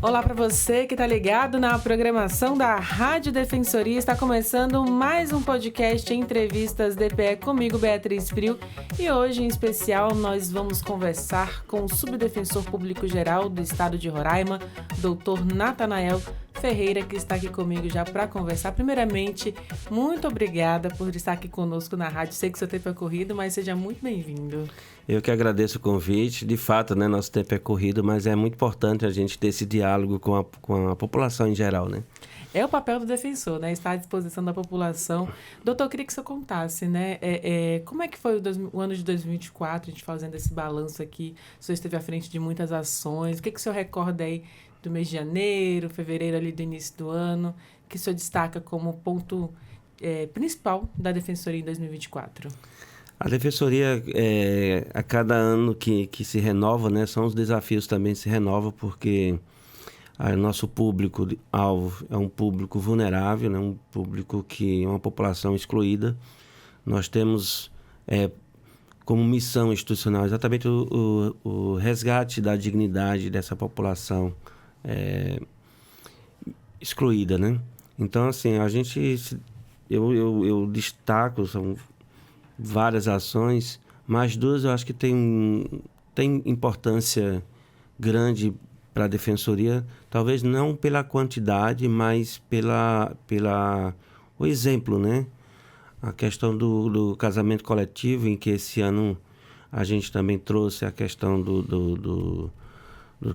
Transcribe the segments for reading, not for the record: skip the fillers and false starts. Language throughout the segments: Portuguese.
Olá para você que está ligado na programação da Rádio Defensoria. Está começando mais um podcast Entrevistas DPE comigo, Beatriz Frio. E hoje, em especial, nós vamos conversar com o Subdefensor Público Geral do Estado de Roraima, Dr. Natanael Ferreira, que está aqui comigo já para conversar. Primeiramente, muito obrigada por estar aqui conosco na rádio. Sei que seu tempo é corrido, mas seja muito bem-vindo. Eu que agradeço o convite. De fato, né, nosso tempo é corrido, mas é muito importante a gente ter esse diálogo com a população em geral, né? É o papel do defensor, né? Estar à disposição da população. Doutor, eu queria que o senhor contasse, né? Como é que foi o ano de 2024, a gente fazendo esse balanço aqui? O senhor esteve à frente de muitas ações. O que o senhor recorda aí do mês de janeiro, fevereiro, ali do início do ano, que o senhor destaca como ponto principal da Defensoria em 2024? A Defensoria, a cada ano que se renova, né, são os desafios também que se renovam, porque nosso público-alvo é um público vulnerável, né, um público que é uma população excluída. Nós temos como missão institucional exatamente o resgate da dignidade dessa população excluída, né? Então, assim, eu destaco, são várias ações, mas duas eu acho que tem importância grande para a Defensoria, talvez não pela quantidade, mas o exemplo, né? A questão do casamento coletivo, em que esse ano a gente também trouxe a questão do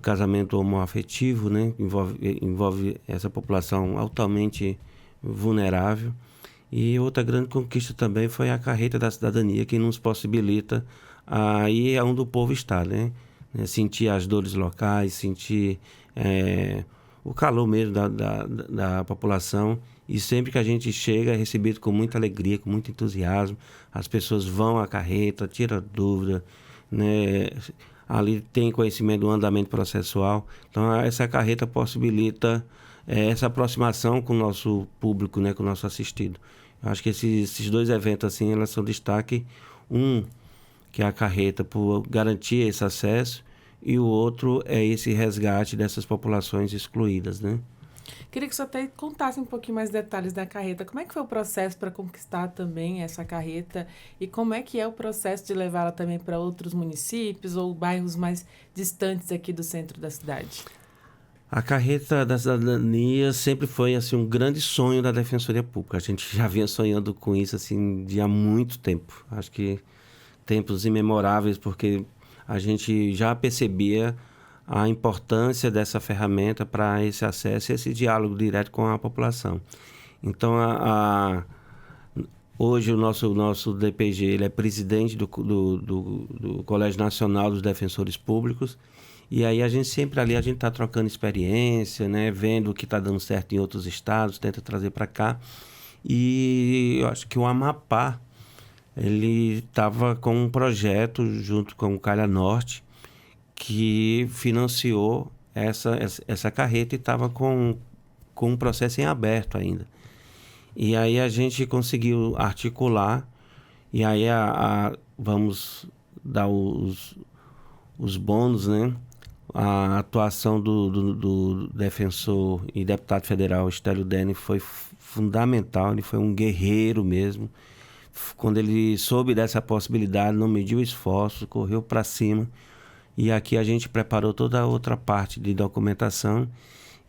casamento homoafetivo, né? Envolve essa população altamente vulnerável. E outra grande conquista também foi a carreta da cidadania, que nos possibilita ir aonde o povo está, né? Sentir as dores locais, sentir o calor mesmo da população. E sempre que a gente chega é recebido com muita alegria, com muito entusiasmo. As pessoas vão à carreta, tiram dúvida, né? Ali tem conhecimento do andamento processual. Então, essa carreta possibilita essa aproximação com o nosso público, né, com o nosso assistido. Eu acho que esses dois eventos, assim, elas são destaque. Um, que é a carreta por garantir esse acesso, e o outro é esse resgate dessas populações excluídas, né? Queria que o senhor até contasse um pouquinho mais detalhes da carreta. Como é que foi o processo para conquistar também essa carreta? E como é que é o processo de levá-la também para outros municípios ou bairros mais distantes aqui do centro da cidade? A carreta da cidadania sempre foi assim, um grande sonho da Defensoria Pública. A gente já vinha sonhando com isso assim, há muito tempo. Acho que tempos imemoráveis, porque a gente já percebia a importância dessa ferramenta para esse acesso e esse diálogo direto com a população. Então, hoje o nosso DPG ele é presidente do Colégio Nacional dos Defensores Públicos. E aí a gente sempre ali, a gente está trocando experiência, né? Vendo o que está dando certo em outros estados, tenta trazer para cá. E eu acho que o Amapá, ele estava com um projeto junto com o Calha Norte, que financiou essa carreta e estava com um processo em aberto ainda. E aí a gente conseguiu articular, e aí vamos dar os bônus, né? A atuação do defensor e deputado federal Estélio Dene foi fundamental, ele foi um guerreiro mesmo. Quando ele soube dessa possibilidade, não mediu esforço, correu para cima. E aqui a gente preparou toda a outra parte de documentação,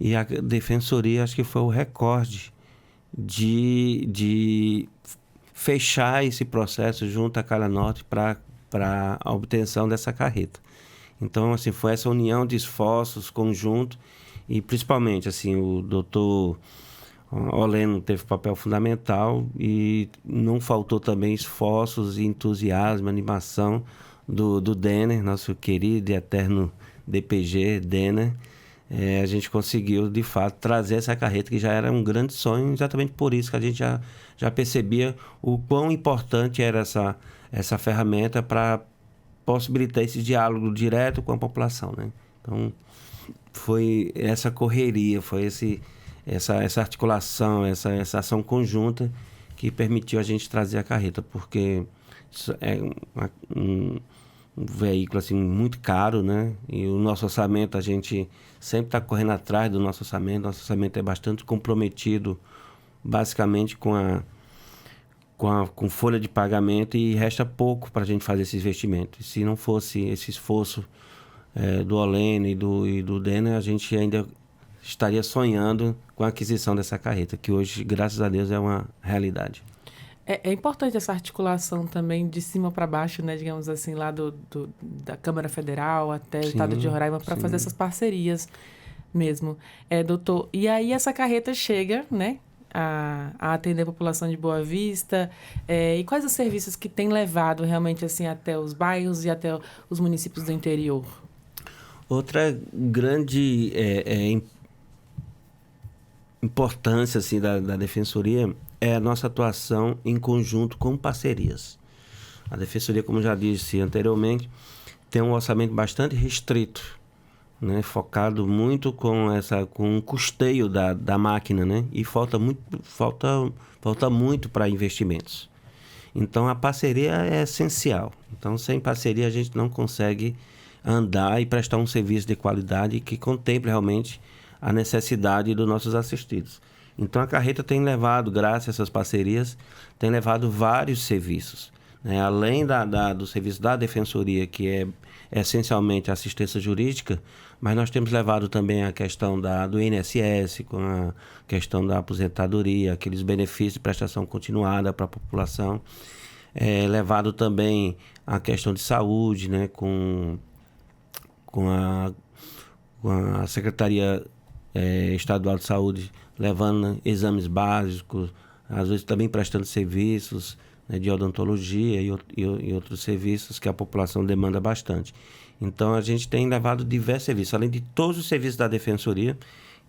e a Defensoria acho que foi o recorde de fechar esse processo junto à Calha Norte para a obtenção dessa carreta. Então, assim, foi essa união de esforços conjunto, e principalmente, assim, o doutor Oleno teve papel fundamental, e não faltou também esforços, entusiasmo, animação do Denner, nosso querido e eterno DPG, Denner. A gente conseguiu, de fato, trazer essa carreta, que já era um grande sonho, exatamente por isso que a gente já percebia o quão importante era essa ferramenta para possibilitar esse diálogo direto com a população, né? Então, foi essa correria, foi essa articulação, essa ação conjunta que permitiu a gente trazer a carreta, porque isso é veículo assim, muito caro, né? E o nosso orçamento, a gente sempre está correndo atrás do nosso orçamento. Nosso orçamento é bastante comprometido, basicamente com folha de pagamento, e resta pouco para a gente fazer esse investimento. E se não fosse esse esforço do Olene e do Denner, a gente ainda estaria sonhando com a aquisição dessa carreta, que hoje, graças a Deus, é uma realidade. É importante essa articulação também de cima para baixo, né, digamos assim, lá da Câmara Federal até o estado de Roraima, para fazer essas parcerias mesmo. Doutor, e aí essa carreta chega, né, a atender a população de Boa Vista, e quais os serviços que tem levado realmente assim até os bairros e até os municípios do interior? Outra grande importância assim, da Defensoria é a nossa atuação em conjunto com parcerias. A Defensoria, como já disse anteriormente, tem um orçamento bastante restrito, né? Focado muito com o custeio da máquina, né? E falta muito para investimentos. Então, a parceria é essencial. Então, sem parceria, a gente não consegue andar e prestar um serviço de qualidade que contemple realmente a necessidade dos nossos assistidos. Então, a carreta tem levado, graças a essas parcerias, tem levado vários serviços, né? Além do serviço da Defensoria, que é essencialmente assistência jurídica, mas nós temos levado também a questão do INSS, com a questão da aposentadoria, aqueles benefícios de prestação continuada para a população. Levado também a questão de saúde, né? com a Secretaria Estadual de Saúde, levando exames básicos, às vezes também prestando serviços, né, de odontologia e outros serviços que a população demanda bastante. Então, a gente tem levado diversos serviços, além de todos os serviços da Defensoria.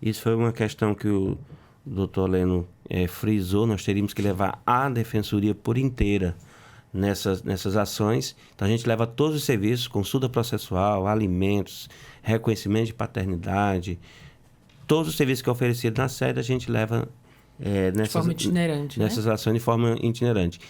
Isso foi uma questão que o doutor Leno frisou. Nós teríamos que levar a Defensoria por inteira nessas ações. Então, a gente leva todos os serviços: consulta processual, alimentos, reconhecimento de paternidade. Todos os serviços que é oferecido na sede, a gente leva de forma itinerante, nessas ações de forma itinerante.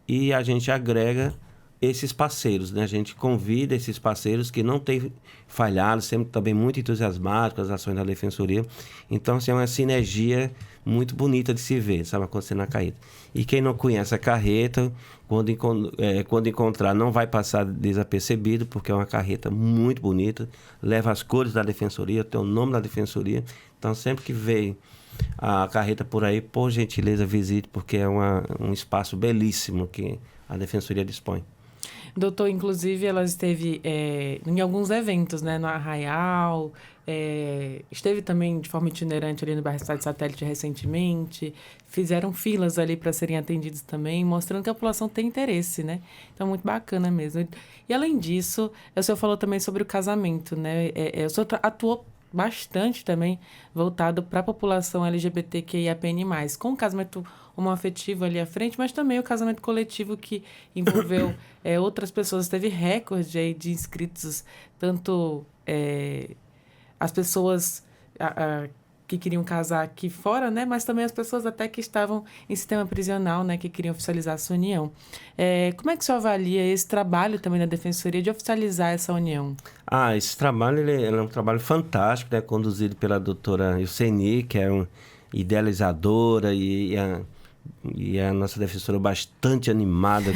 E a gente agrega esses parceiros, né? A gente convida esses parceiros que não têm falhado, sempre também muito entusiasmados com as ações da Defensoria. Então, assim, é uma sinergia muito bonita de se ver, sabe, acontecendo na carreta. E quem não conhece a carreta, quando encontrar, não vai passar desapercebido, porque é uma carreta muito bonita, leva as cores da Defensoria, tem o nome da Defensoria. Então, sempre que vê a carreta por aí, por gentileza, visite, porque é um espaço belíssimo que a Defensoria dispõe. Doutor, inclusive, ela esteve em alguns eventos, né, no Arraial, esteve também de forma itinerante ali no bairro Cidade Satélite recentemente, fizeram filas ali para serem atendidos também, mostrando que a população tem interesse, né? Então, muito bacana mesmo. E, além disso, o senhor falou também sobre o casamento, né? O senhor atuou bastante também voltado para a população LGBTQIAPN+, com o casamento homoafetivo ali à frente, mas também o casamento coletivo, que envolveu outras pessoas. Teve recorde aí de inscritos, tanto as pessoas que queriam casar aqui fora, né, mas também as pessoas até que estavam em sistema prisional, né, que queriam oficializar a sua união. Como é que o senhor avalia esse trabalho também da Defensoria de oficializar essa união? Esse trabalho ele é um trabalho fantástico, né, conduzido pela doutora Ilceni, que é uma idealizadora, e a nossa defensora bastante animada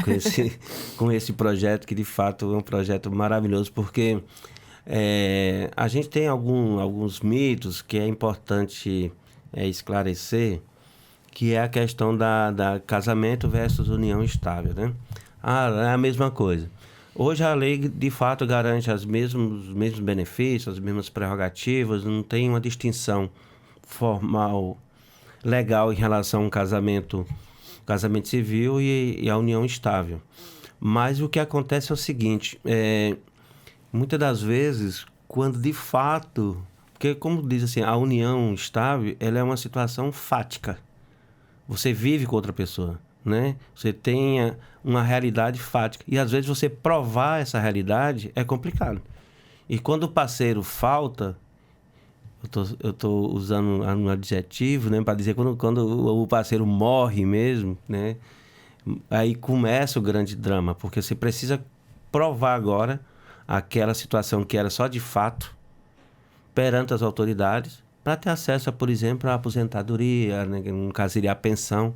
com esse projeto, que de fato é um projeto maravilhoso, porque a gente tem alguns mitos que é importante esclarecer, que é a questão da casamento versus união estável, né? É a mesma coisa. Hoje a lei, de fato, garante os mesmos benefícios, as mesmas prerrogativas, não tem uma distinção formal, legal, em relação a um casamento civil e a união estável. Mas o que acontece é o seguinte: muitas das vezes, quando de fato... Porque, como diz assim, a união estável, ela é uma situação fática. Você vive com outra pessoa, né? Você tem uma realidade fática. E, às vezes, você provar essa realidade é complicado. E quando o parceiro falta... Eu estou usando um adjetivo, né, para dizer quando o parceiro morre mesmo, né? Aí começa o grande drama, porque você precisa provar agora aquela situação que era só de fato perante as autoridades para ter acesso, por exemplo, à aposentadoria, né? No caso seria a pensão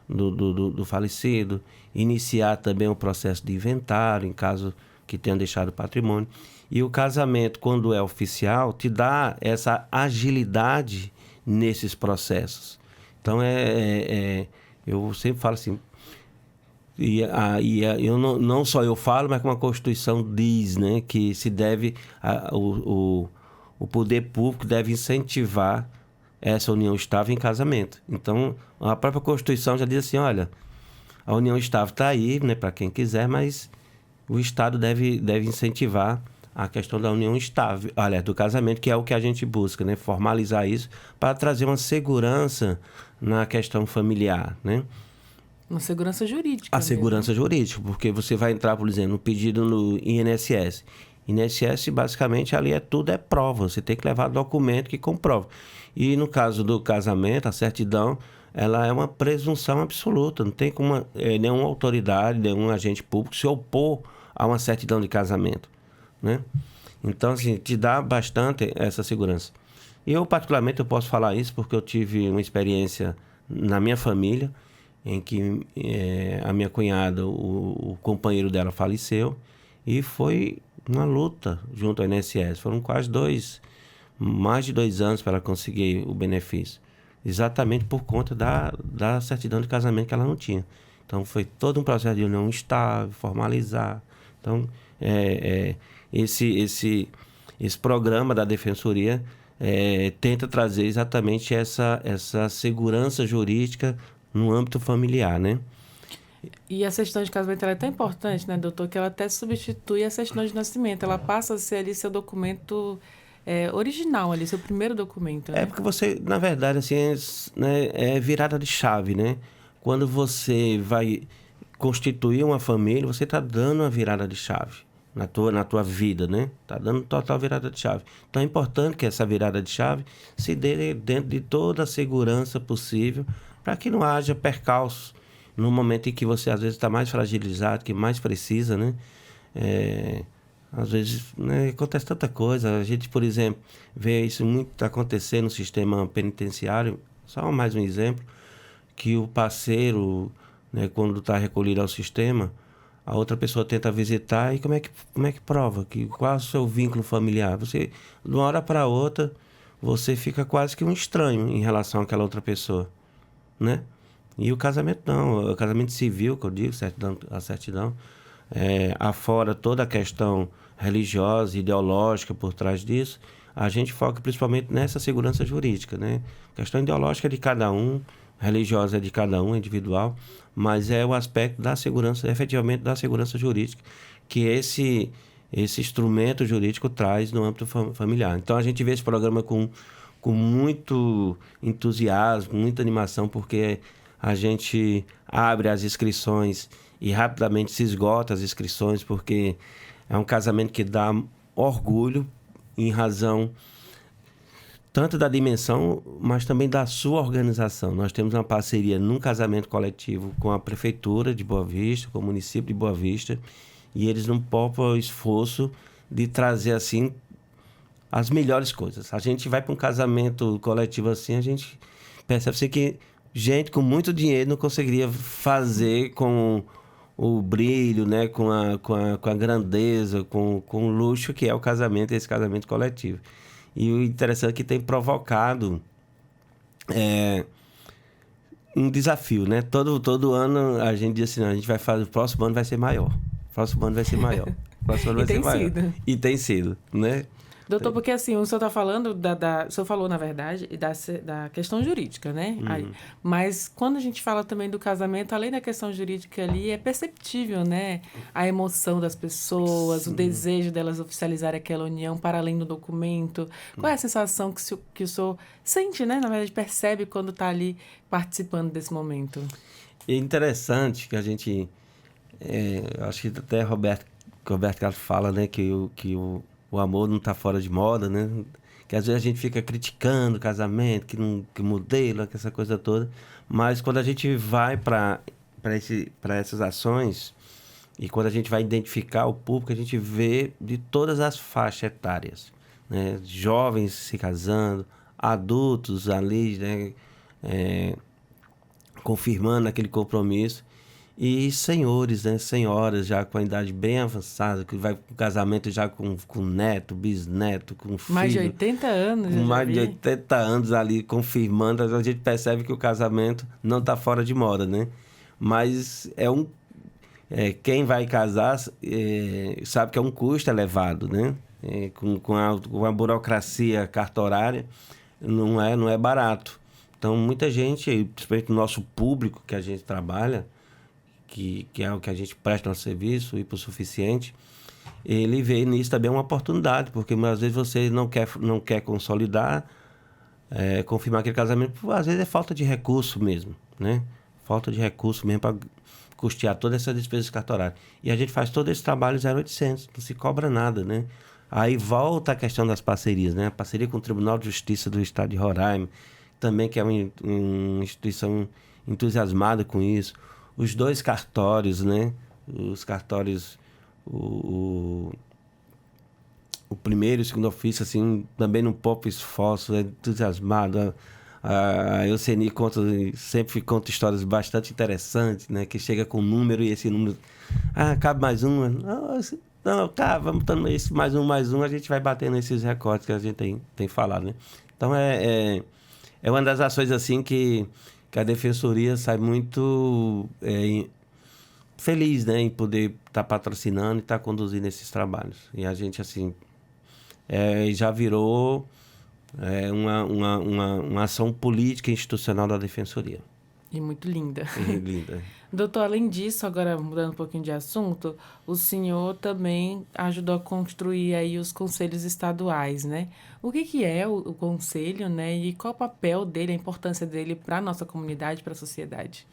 do falecido, iniciar também o processo de inventário, em caso que tenha deixado patrimônio. E o casamento, quando é oficial, te dá essa agilidade nesses processos. Então, eu sempre falo assim, eu não só eu falo, mas como a Constituição diz, né, que se deve, o poder público deve incentivar essa união estável em casamento. Então, a própria Constituição já diz assim, olha, a união estável está aí, né, para quem quiser, mas o Estado deve incentivar a questão da união estável, aliás, do casamento, que é o que a gente busca, né, formalizar isso para trazer uma segurança na questão familiar, né? Uma segurança jurídica. A segurança jurídica, porque você vai entrar, por exemplo, no pedido no INSS. INSS, basicamente, ali tudo é prova. Você tem que levar documento que comprova. E no caso do casamento, a certidão, ela é uma presunção absoluta. Não tem como nenhuma autoridade, nenhum agente público se opor a uma certidão de casamento, né? Então, assim, te dá bastante essa segurança. E eu, particularmente, eu posso falar isso porque eu tive uma experiência na minha família, em que a minha cunhada, o companheiro dela faleceu, e foi uma luta junto ao INSS. Foram mais de 2 anos para ela conseguir o benefício, exatamente por conta da certidão de casamento que ela não tinha. Então, foi todo um processo de união estável, formalizar. Então, esse programa da Defensoria tenta trazer exatamente essa segurança jurídica no âmbito familiar, né? E a certidão de casamento ela é tão importante, né, doutor, que ela até substitui a certidão de nascimento. Ela passa a ser ali seu documento original, ali, seu primeiro documento, né? Porque você, na verdade, assim, é virada de chave, né? Quando você vai constituir uma família, você está dando uma virada de chave na tua vida, né? Está dando total virada de chave. Então, é importante que essa virada de chave se dê dentro de toda a segurança possível, para que não haja percalços no momento em que você, às vezes, está mais fragilizado, que mais precisa, né? Às vezes, né, acontece tanta coisa. A gente, por exemplo, vê isso muito acontecer no sistema penitenciário. Só mais um exemplo, que o parceiro, né, quando está recolhido ao sistema, a outra pessoa tenta visitar e como é que prova? Qual é o seu vínculo familiar? Você, de uma hora para outra, você fica quase que um estranho em relação àquela outra pessoa, né? E o casamento não, o casamento civil, que eu digo, a certidão, afora toda a questão religiosa, ideológica por trás disso, a gente foca principalmente nessa segurança jurídica, né? A questão ideológica é de cada um, religiosa é de cada um, individual, mas é o aspecto da segurança, efetivamente da segurança jurídica, que esse instrumento jurídico traz no âmbito familiar. Então, a gente vê esse programa com muito entusiasmo, muita animação, porque a gente abre as inscrições e rapidamente se esgota as inscrições, porque é um casamento que dá orgulho em razão tanto da dimensão, mas também da sua organização. Nós temos uma parceria num casamento coletivo com a Prefeitura de Boa Vista, com o município de Boa Vista, e eles não poupam o esforço de trazer, assim, as melhores coisas. A gente vai para um casamento coletivo assim, a gente percebe assim, que gente com muito dinheiro não conseguiria fazer com o brilho, né? com a grandeza, com o luxo que é o casamento, esse casamento coletivo. E o interessante é que tem provocado um desafio, né? Todo ano a gente diz assim, não, a gente vai fazer, o próximo ano vai ser maior. O próximo ano vai ser maior. O próximo ano vai ser maior. E tem sido, né? Doutor, porque assim, o senhor está falando, o senhor falou, na verdade, da questão jurídica, né? Aí, mas quando a gente fala também do casamento, além da questão jurídica ali, é perceptível, né? A emoção das pessoas, sim, o desejo delas oficializarem aquela união para além do documento. Qual é a sensação que o senhor sente, né? Na verdade, percebe quando está ali participando desse momento? É interessante que a gente... acho que até Roberto Carlos fala, né? Que o amor não está fora de moda, né? Que às vezes a gente fica criticando o casamento, que modelo, que essa coisa toda. Mas quando a gente vai para essas ações, E quando a gente vai identificar o público, a gente vê de todas as faixas etárias, né? Jovens se casando, adultos ali, né? Confirmando aquele compromisso. E senhores, né? Senhoras já com a idade bem avançada, que vai para o casamento já com neto, bisneto, com filho. Mais de 80 anos, com mais de 80 anos ali confirmando. A gente percebe que o casamento não está fora de moda, né? Mas quem vai casar sabe que é um custo elevado, né? Com a burocracia cartorária, não é barato. Então, muita gente, principalmente o nosso público que a gente trabalha, que é o que a gente presta nosso serviço, hipossuficiente, ele vê nisso também uma oportunidade, porque às vezes você não quer consolidar, confirmar aquele casamento, às vezes é falta de recurso mesmo, né? Falta de recurso mesmo para custear toda essa despesa cartorária. E a gente faz todo esse trabalho 0800, não se cobra nada, né? Aí volta a questão das parcerias, né? A parceria com o Tribunal de Justiça do Estado de Roraima, também que é uma instituição entusiasmada com isso. Os 2 cartórios, né? Os cartórios, o primeiro e o segundo ofício, assim, também não poupa esforço, é entusiasmado. A Euseni sempre conta histórias bastante interessantes, né? Que chega com um número e esse número... cabe mais um. Não, tá, vamos dando esse mais um, a gente vai batendo esses recordes que a gente tem falado, né? Então, é uma das ações, assim, que a Defensoria sai muito feliz, né? Em poder estar patrocinando e estar conduzindo esses trabalhos. E a gente, assim, já virou... uma ação política e institucional da Defensoria. E muito linda. Linda. Doutor, além disso, agora mudando um pouquinho de assunto, o senhor também ajudou a construir aí os conselhos estaduais, né? O que é o conselho, né? E qual o papel dele, a importância dele para a nossa comunidade, para a sociedade?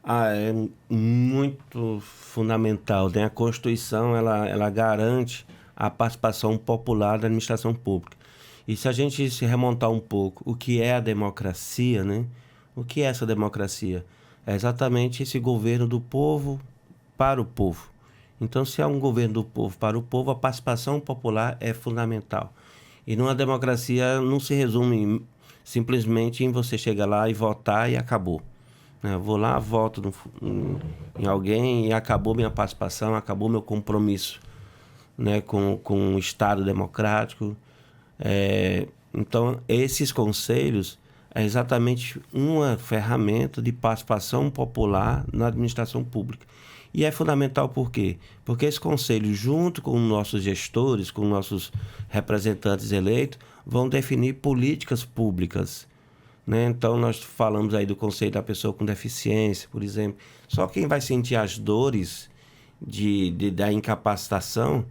É muito fundamental, né? A Constituição, ela garante a participação popular da administração pública. E se a gente se remontar um pouco, o que é a democracia, né? O que é essa democracia? É exatamente esse governo do povo para o povo. Então, se é um governo do povo para o povo, a participação popular é fundamental. E numa democracia não se resume simplesmente em você chegar lá e votar e acabou. Eu vou lá, voto em alguém e acabou minha participação, acabou meu compromisso, né, com o Estado democrático. Então, esses conselhos é exatamente uma ferramenta de participação popular na administração pública. E é fundamental por quê? Porque esse conselho, junto com nossos gestores, com nossos representantes eleitos, vão definir políticas públicas, né? Então, nós falamos aí do conselho da pessoa com deficiência, por exemplo. Só quem vai sentir as dores da incapacitação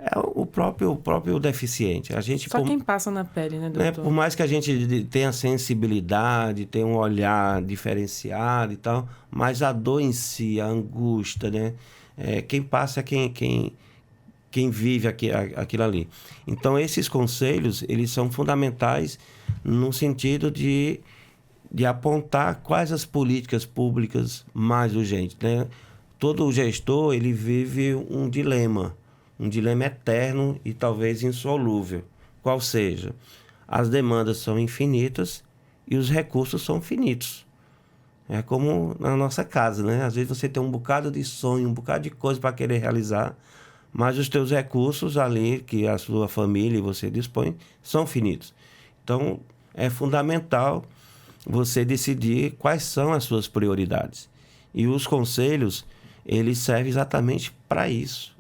é o próprio deficiente. A gente, só quem passa na pele, né, doutor? Né, por mais que a gente tenha sensibilidade, tenha um olhar diferenciado e tal, mas a dor em si, a angústia, né? Quem passa é quem vive aquilo ali. Então, esses conselhos, eles são fundamentais no sentido de apontar quais as políticas públicas mais urgentes, né? Todo gestor, ele vive um dilema eterno e talvez insolúvel. Qual seja? As demandas são infinitas e os recursos são finitos. É como na nossa casa, né? Às vezes você tem um bocado de sonho, um bocado de coisa para querer realizar, mas os teus recursos ali, que a sua família e você dispõe, são finitos. Então, é fundamental você decidir quais são as suas prioridades. E os conselhos, eles servem exatamente para isso.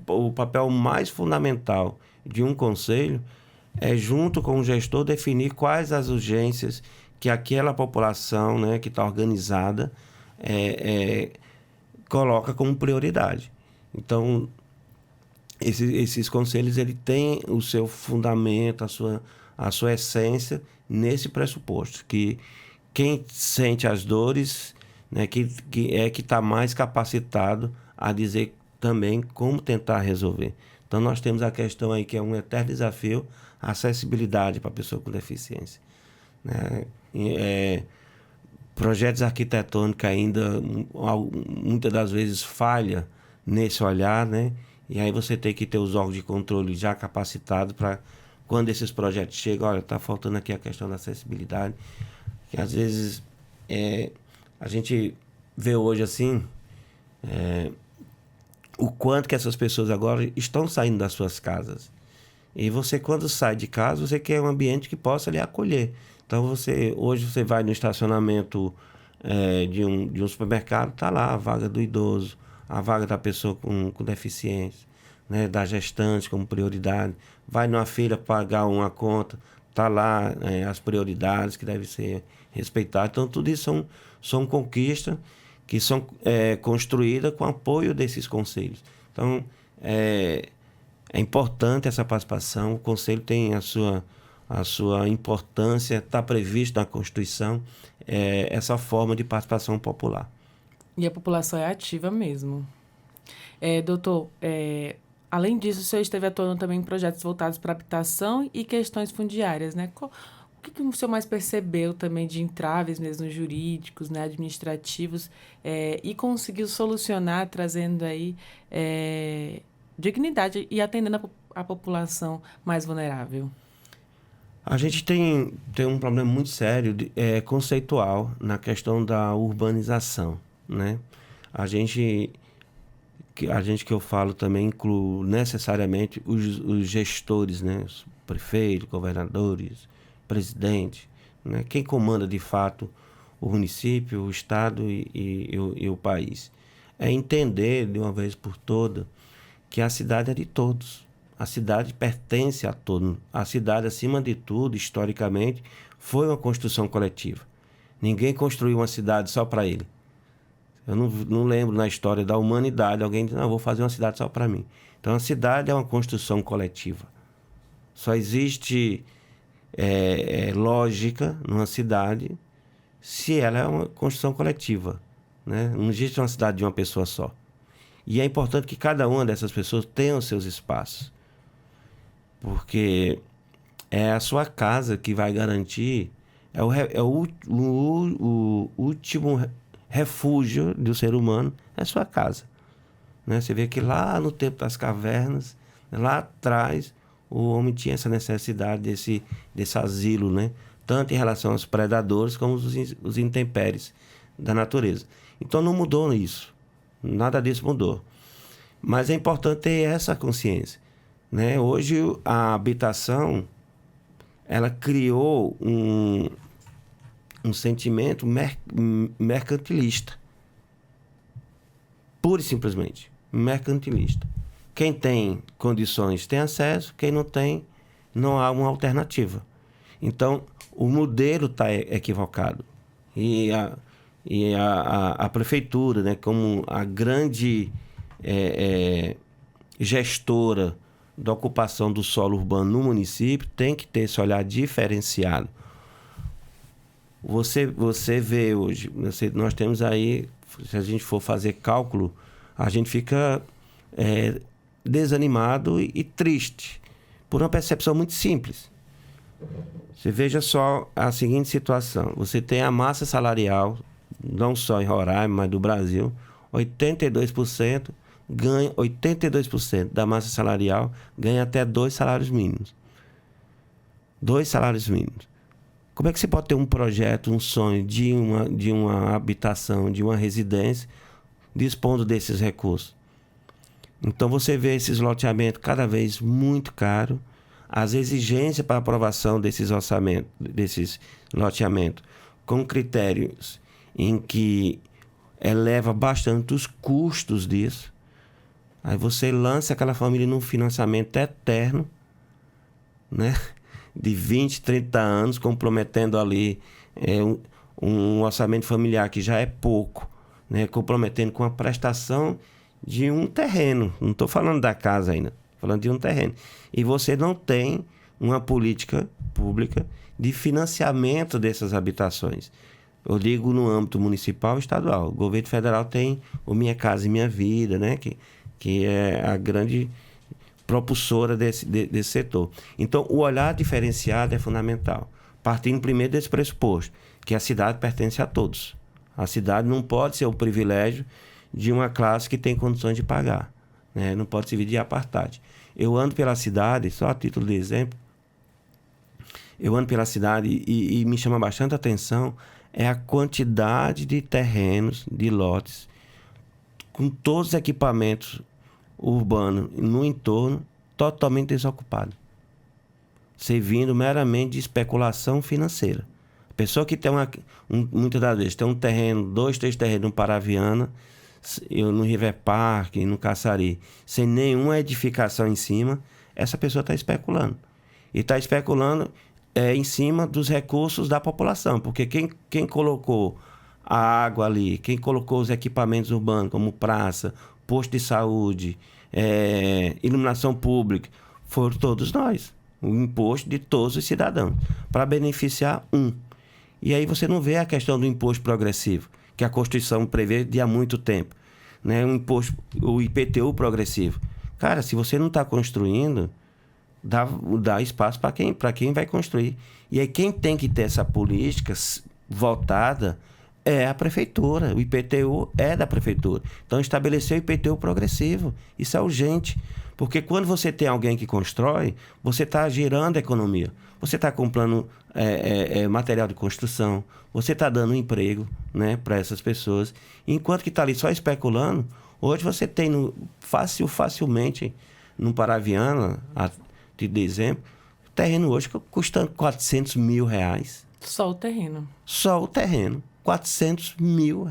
O papel mais fundamental de um conselho é, junto com o gestor, definir quais as urgências que aquela população, né, que está organizada coloca como prioridade. Então, esses conselhos, ele tem o seu fundamento, a sua essência nesse pressuposto, que quem sente as dores, né, que está mais capacitado a dizer também como tentar resolver. Então, nós temos a questão aí que é um eterno desafio, a acessibilidade para a pessoa com deficiência, né? Projetos arquitetônicos ainda, muitas das vezes, falha nesse olhar, né? E aí você tem que ter os órgãos de controle já capacitados para, quando esses projetos chegam, olha, está faltando aqui a questão da acessibilidade, que às vezes a gente vê hoje assim, o quanto que essas pessoas agora estão saindo das suas casas. E você, quando sai de casa, você quer um ambiente que possa lhe acolher. Então, hoje você vai no estacionamento de um supermercado, está lá a vaga do idoso, a vaga da pessoa com deficiência, né, da gestante como prioridade. Vai numa feira pagar uma conta, está lá as prioridades que devem ser respeitadas. Então, tudo isso são conquistas que são construídas com apoio desses conselhos. Então, é importante essa participação. O conselho tem a sua importância, está previsto na Constituição essa forma de participação popular. E a população é ativa mesmo. Doutor, além disso, o senhor esteve atuando também em projetos voltados para habitação e questões fundiárias, né? O que o senhor mais percebeu também de entraves mesmo jurídicos, né, administrativos, e conseguiu solucionar, trazendo aí dignidade e atendendo a população mais vulnerável? A gente tem um problema muito sério conceitual na questão da urbanização, né? A gente que eu falo também inclui necessariamente os gestores, né? Os prefeitos, governadores, presidente, né? Quem comanda de fato o município, o estado e o país. É entender de uma vez por todas que a cidade é de todos. A cidade pertence a todos. A cidade, acima de tudo, historicamente, foi uma construção coletiva. Ninguém construiu uma cidade só para ele. Eu não lembro na história da humanidade alguém diz, não, vou fazer uma cidade só para mim. Então, a cidade é uma construção coletiva. Só existe lógica numa cidade se ela é uma construção coletiva, né? Não existe uma cidade de uma pessoa só. E é importante que cada uma dessas pessoas tenha os seus espaços. Porque é a sua casa que vai garantir, o último refúgio do ser humano, é a sua casa. Né? Você vê que lá no tempo das cavernas, lá atrás, o homem tinha essa necessidade desse asilo, né? Tanto em relação aos predadores como os intempéries da natureza. Então não mudou isso. Nada disso mudou. Mas é importante ter essa consciência. Né? Hoje a habitação ela criou um sentimento mercantilista. Pura e simplesmente. Mercantilista. Quem tem condições tem acesso, quem não tem, não há uma alternativa. Então, o modelo está equivocado. E a prefeitura, né, como a grande gestora da ocupação do solo urbano no município, tem que ter esse olhar diferenciado. Você vê hoje, nós temos aí, se a gente for fazer cálculo, a gente fica desanimado e triste, por uma percepção muito simples. Você veja só a seguinte situação, você tem a massa salarial, não só em Roraima, mas do Brasil, 82% da massa salarial ganha até 2 salários mínimos. 2 salários mínimos. Como é que você pode ter um projeto, um sonho de uma habitação, de uma residência, dispondo desses recursos? Então você vê esses loteamentos cada vez muito caros, as exigências para aprovação desses orçamentos, desses loteamentos, com critérios em que eleva bastante os custos disso. Aí você lança aquela família num financiamento eterno, né? De 20, 30 anos, comprometendo ali um orçamento familiar que já é pouco, né? Comprometendo com a prestação de um terreno. Não estou falando da casa ainda, estou falando de um terreno. E você não tem uma política pública de financiamento dessas habitações. Eu digo no âmbito municipal e estadual. O governo federal tem o Minha Casa e Minha Vida, né? Que é a grande propulsora desse setor. Então, o olhar diferenciado é fundamental. Partindo primeiro desse pressuposto, que a cidade pertence a todos. A cidade não pode ser o privilégio de uma classe que tem condições de pagar, né? Não pode servir de apartheid. Eu ando pela cidade, só a título de exemplo, eu ando pela cidade e me chama bastante atenção é a quantidade de terrenos, de lotes, com todos os equipamentos urbanos no entorno, totalmente desocupados, servindo meramente de especulação financeira. A pessoa que tem muitas das vezes tem um terreno, 2, 3 terrenos no Paraviana, no River Park, no Caçari, sem nenhuma edificação em cima, essa pessoa está especulando. E está especulando em cima dos recursos da população, porque quem colocou a água ali, quem colocou os equipamentos urbanos, como praça, posto de saúde, iluminação pública, foram todos nós. O imposto de todos os cidadãos, para beneficiar um. E aí você não vê a questão do imposto progressivo, que a Constituição prevê de há muito tempo, né? O IPTU progressivo. Cara, se você não está construindo, dá espaço para quem vai construir. E aí quem tem que ter essa política voltada é a prefeitura. O IPTU é da prefeitura. Então, estabelecer o IPTU progressivo. Isso é urgente. Porque quando você tem alguém que constrói, você está gerando economia. Você está comprando material de construção. Você está dando emprego, né, para essas pessoas. Enquanto que está ali só especulando, hoje você tem facilmente no Paraviana, de dezembro, terreno hoje custando R$400 mil. Só o terreno. Só o terreno. R$400 mil.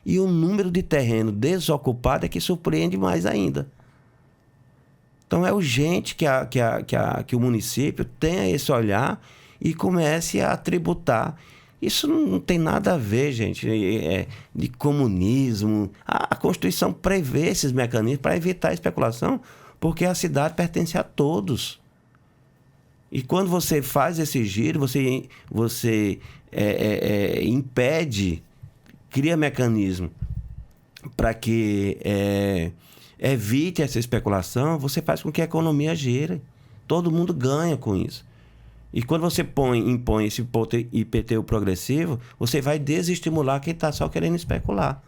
E o número de terreno desocupado é que surpreende mais ainda. Então é urgente que o município tenha esse olhar e comece a tributar. Isso não tem nada a ver, gente, de comunismo. A Constituição prevê esses mecanismos para evitar a especulação, porque a cidade pertence a todos. E quando você faz esse giro, você impede, cria mecanismo para que evite essa especulação, você faz com que a economia gire. Todo mundo ganha com isso. E quando você impõe esse IPTU progressivo, você vai desestimular quem está só querendo especular.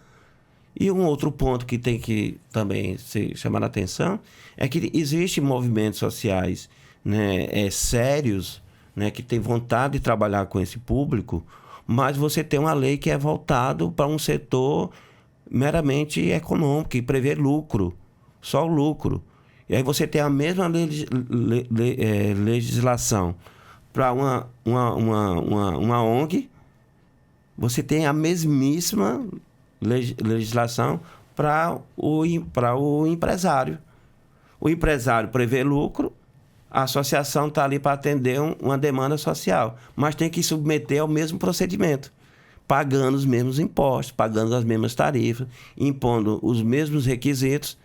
E um outro ponto que tem que também ser chamado a atenção é que existem movimentos sociais, né, sérios, né, que têm vontade de trabalhar com esse público, mas você tem uma lei que é voltada para um setor meramente econômico, que prevê lucro, só o lucro. E aí você tem a mesma legislação para uma ONG, você tem a mesmíssima legislação para o empresário. O empresário prevê lucro, a associação está ali para atender uma demanda social, mas tem que submeter ao mesmo procedimento, pagando os mesmos impostos, pagando as mesmas tarifas, impondo os mesmos requisitos.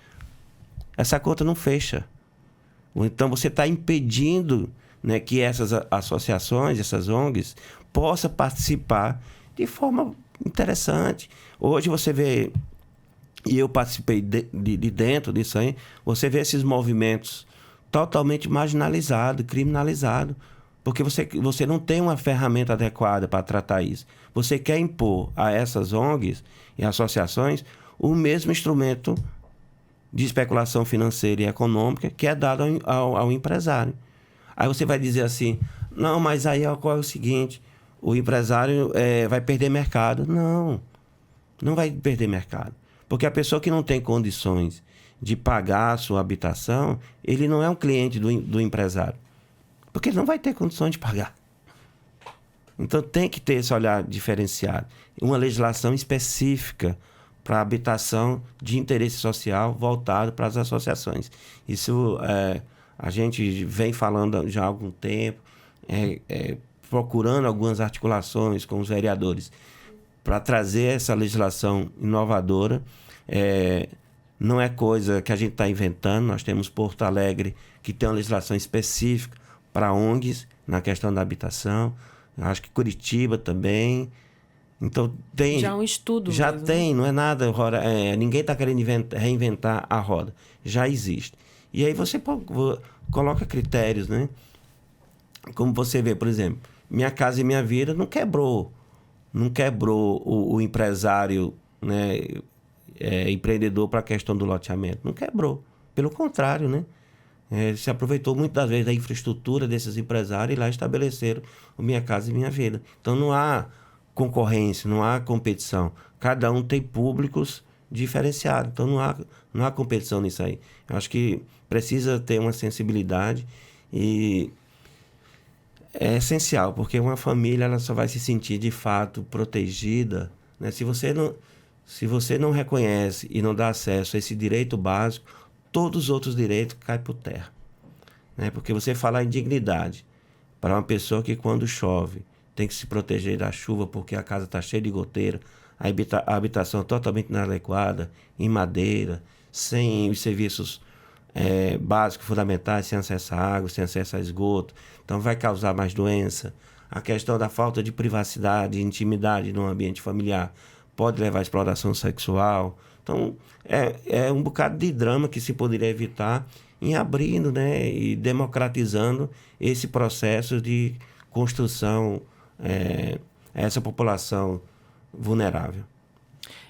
Essa conta não fecha. Então você está impedindo, né, que essas associações, essas ONGs, possam participar de forma interessante. Hoje você vê, e eu participei de dentro disso aí, você vê esses movimentos totalmente marginalizados, criminalizados, porque você não tem uma ferramenta adequada para tratar isso. Você quer impor a essas ONGs e associações o mesmo instrumento de especulação financeira e econômica que é dado ao empresário. Aí você vai dizer assim, não, mas aí qual é o seguinte, o empresário vai perder mercado. Não vai perder mercado. Porque a pessoa que não tem condições de pagar a sua habitação, ele não é um cliente do empresário. Porque ele não vai ter condições de pagar. Então tem que ter esse olhar diferenciado. Uma legislação específica para a habitação de interesse social voltado para as associações. Isso a gente vem falando já há algum tempo, procurando algumas articulações com os vereadores para trazer essa legislação inovadora. Não é coisa que a gente está inventando. Nós temos Porto Alegre, que tem uma legislação específica para ONGs na questão da habitação. Acho que Curitiba também. Então tem. Já é um estudo. Já mesmo, tem, né? Não é nada. Ninguém está querendo reinventar a roda. Já existe. E aí você coloca critérios, né? Como você vê, por exemplo, Minha Casa e Minha Vida não quebrou o empresário, né, empreendedor para a questão do loteamento. Não quebrou. Pelo contrário, né? Se aproveitou muitas das vezes da infraestrutura desses empresários e lá estabeleceram o Minha Casa e Minha Vida. Então não há concorrência, não há competição. Cada um tem públicos diferenciados. Então não há competição nisso aí. Eu acho que precisa ter uma sensibilidade e é essencial, porque uma família ela só vai se sentir de fato protegida, né? Se você não reconhece e não dá acesso a esse direito básico, todos os outros direitos caem por terra, né? Porque você falar em dignidade para uma pessoa que quando chove tem que se proteger da chuva porque a casa está cheia de goteira, a habitação totalmente inadequada, em madeira, sem os serviços básicos, fundamentais, sem acesso à água, sem acesso a esgoto, então vai causar mais doença. A questão da falta de privacidade e intimidade no ambiente familiar pode levar à exploração sexual. Então, é um bocado de drama que se poderia evitar em abrindo, né, e democratizando esse processo de construção a essa população vulnerável.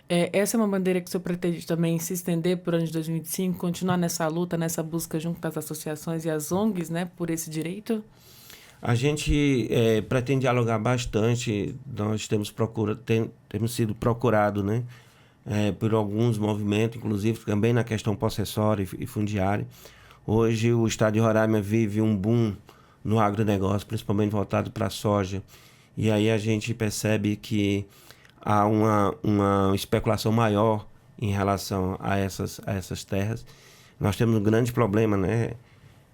Essa é uma bandeira que o senhor pretende também se estender para o ano de 2025, continuar nessa luta, nessa busca junto às associações e às ONGs, né, por esse direito? A gente pretende dialogar bastante. Nós temos sido procurados, né, por alguns movimentos, inclusive também na questão possessória e fundiária. Hoje o estado de Roraima vive um boom no agronegócio, principalmente voltado para a soja. E aí a gente percebe que há uma especulação maior em relação a essas terras. Nós temos um grande problema, né,